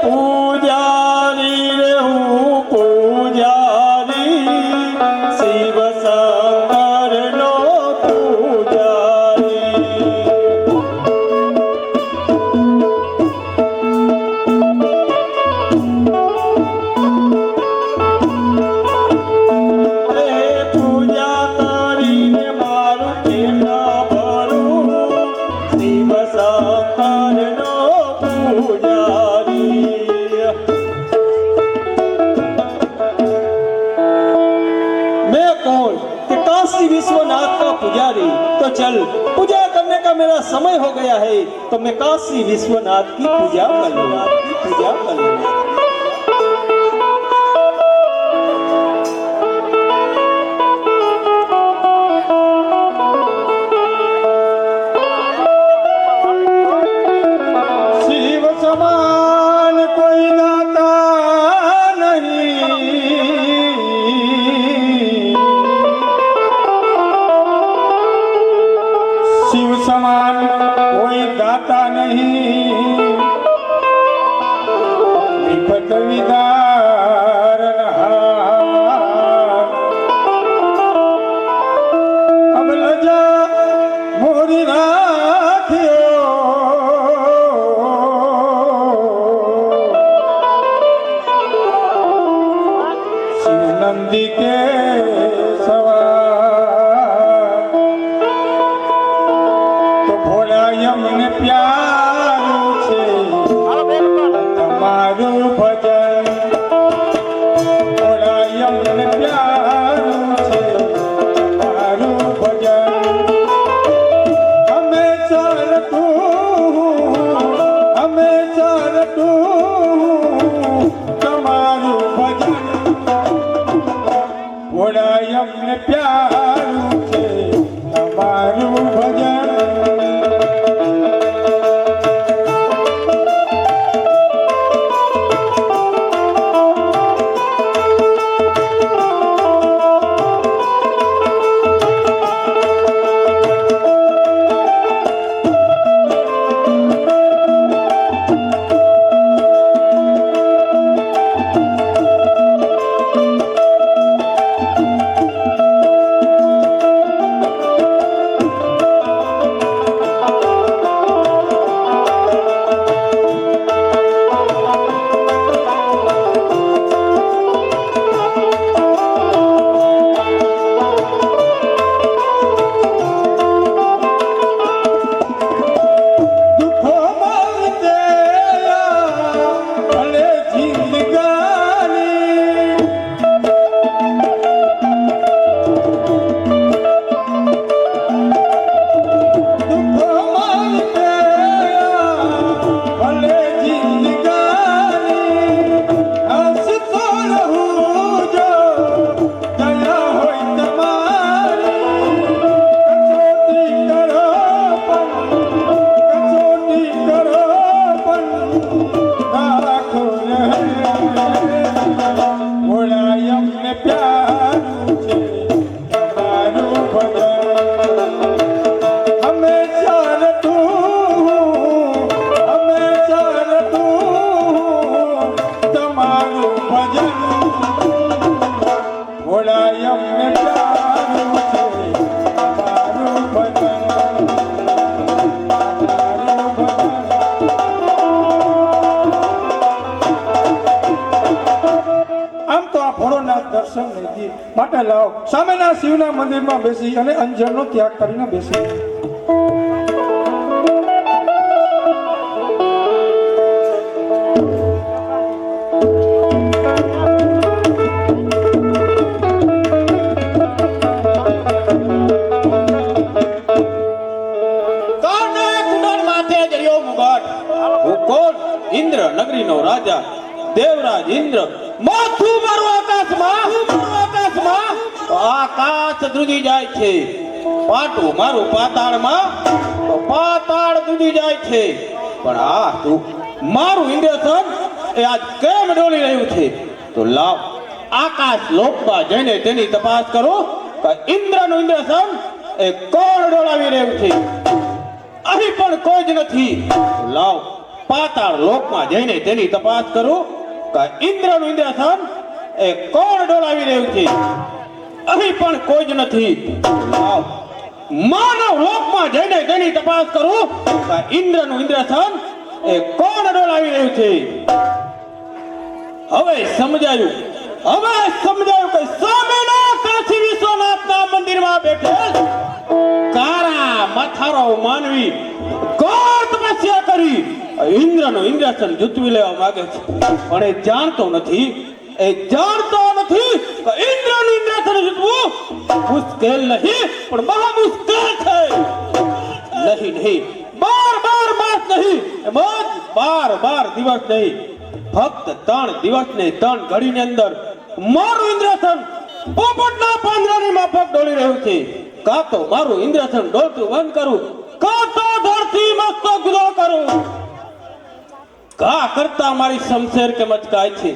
પૂજારી રે હું પૂજારી શિવ શંકરનો પૂજારી પૂજા કરીને મારું ચેલા ભરું શિવ શંકરનો પૂજારી मैं कौन कि काशी विश्वनाथ का पुजारी तो चल पूजा करने का मेरा समय हो गया है तो मैं काशी विश्वनाथ की पूजा कर लूंगा पूजा कर लूंगा शिव समान कोई दाता नहीं शिव समान कोई दाता नहीं विपत विदारण अब लजा मोरी राखियो शिव नंदी के सवार तो भोला यમને પ્યારું છે તમારું ભજન ભોલા યમને પ્યારું છે તમારું ભજન હંમેશા રટું તમારું ભજન ભોલા યમને પ્યારું છે તમારું ભજન દર્શન નથી માટે લાવ સામેના શિવના મંદિરમાં બેસી અને અંજનનો ત્યાગ કરીને બેસી इंद्र नगरी नो राजा देवराज इंद्र माथुं मारो आकाशમાં તો આકાશ ધ્રુજી જાય છે પાટું મારું પાતાળમાં તો પાતાળ ધ્રુજી જાય છે પણ આ તું મારું ઇન્દ્રસન એ આજ કેમ ડોલી રહ્યું છે તો લાવ આકાશ લોકમાં જઈને તેની તપાસ કરો કે ઇન્દ્રનું ઇન્દ્રસન એ કોણ ડોલાવી રહ્યું છે અહીં પણ કોઈ જ નથી લાવ પાતાળ લોકમાં જઈને તેની તપાસ કરું કે ઇન્દ્રનું ઇન્દ્રાસન એ કોણ ડોલાવી રહ્યું છે. અહીં પણ કોઈ જ નથી. લાવ માનવ લોકમાં જઈને તેની તપાસ કરું કે ઇન્દ્રનું ઇન્દ્રાસન એ કોણ ડોલાવી રહ્યું છે. હવે સમજાયું કે સામેના કાશી વિશ્વનાથના મંદિરમાં બેઠેલ કારા મથારો માનવી ઘોર તપસ્યા કરી ઇન્દ્રનું ઇન્દ્રાસન જૂથવી લેવા માંગે છે. પણ એ જાણતો નથી કે ઇન્દ્રનું ઇન્દ્રાસન જૂથવું મુશ્કેલ નહીં પણ બહુ મુશ્કેલ છે. નહીં 12 માસ નહીં, એમ જ 12 દિવસ નહીં, ફક્ત 3 દિવસ ને 3 ઘડીની અંદર મારું ઇન્દ્રાસન પોપટના પાંજરાની માફક ડોલી રહ્યું છે. કાં તો મારું ઇન્દ્રાસન ડોલતું બંધ કરું, કાં તો ધરતી મસ્તક જુદો કરું. કા કરતા મારી શમશેર કે મચકાય છે.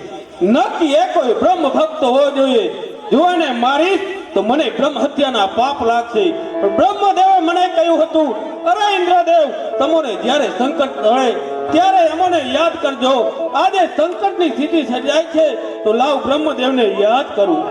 નક્કી એ કોઈ બ્રહ્મ ભક્ત હોવો જોઈએ. જો એને મારીશ તો મને બ્રહ્મ હત્યાના પાપ લાગશે. પણ બ્રહ્મદેવે મને કહ્યું હતું, અરે ઇન્દ્રદેવ, તમને જ્યારે સંકટ નડે ત્યારે અમને યાદ કરજો. આજે સંકટની સ્થિતિ સર્જાય છે તો લાવ બ્રહ્મદેવને યાદ કરું.